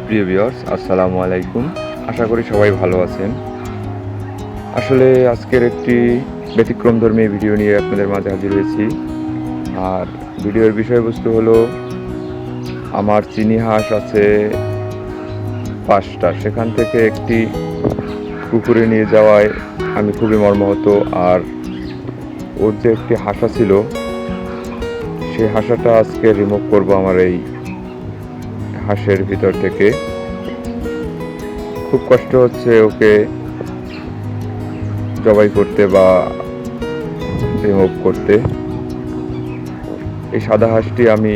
প্রিয় ভিউয়ার্স, আসসালামু আলাইকুম। আশা করি সবাই ভালো আছেন। আসলে আজকের একটি ব্যতিক্রমধর্মী ভিডিও নিয়ে আপনাদের মাঝে হাজির হয়েছি। আর ভিডিওর বিষয়বস্তু হলো, আমার চিনি হাঁস আছে 5টা, সেখান থেকে একটি পুকুরে নিয়ে যাওয়ায় আমি খুবই মর্মাহত। আর ওর যে একটি হাসা ছিল, সেই হাসাটা আজকে রিমুভ করব আমার এই হাঁসের ভিতর থেকে। খুব কষ্ট হচ্ছে ওকে জবাই করতে বা রিমুভ করতে। এই সাদা হাঁসটি আমি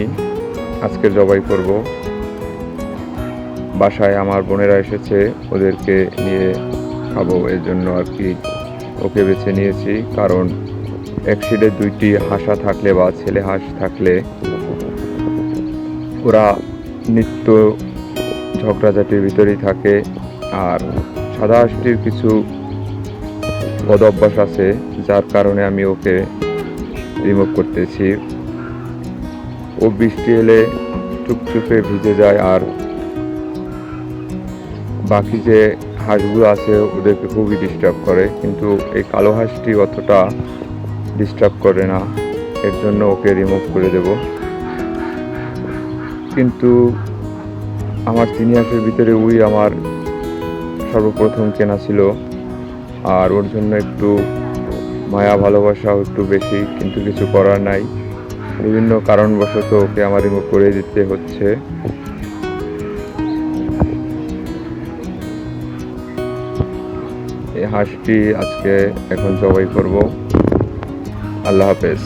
আজকে জবাই করব। বাসায় আমার বোনেরা এসেছে, ওদেরকে নিয়ে খাবো, এর জন্য আর কি ওকে বেছে নিয়েছি। কারণ এক সিডে 2টি হাঁসা থাকলে বা ছেলে হাঁস থাকলে ওরা নিত্য ঝগড়াঝাটির ভিতরেই থাকে। আর সাদা হাঁসটির কিছু বদ অভ্যাস আছে, যার কারণে আমি ওকে রিমুভ করতেছি। ও বৃষ্টি এলে চুপচুপে ভিজে যায়, আর বাকি যে হাঁসগুলো আছে ওদেরকে খুবই ডিস্টার্ব করে, কিন্তু এই কালো হাঁসটি অতটা ডিস্টার্ব করে না। এর জন্য ওকে রিমুভ করে দেব। কিন্তু আমার চিনি হাঁসের ভিতরে ওই আমার সর্বপ্রথম কেনা ছিল, আর ওর জন্য একটু মায়া ভালোবাসাও একটু বেশি, কিন্তু কিছু করার নাই। বিভিন্ন কারণবশত ওকে আমার রিমুভ করে দিতে হচ্ছে। এই হাঁসটি আজকে এখন জবাই করব। আল্লাহ হাফেজ।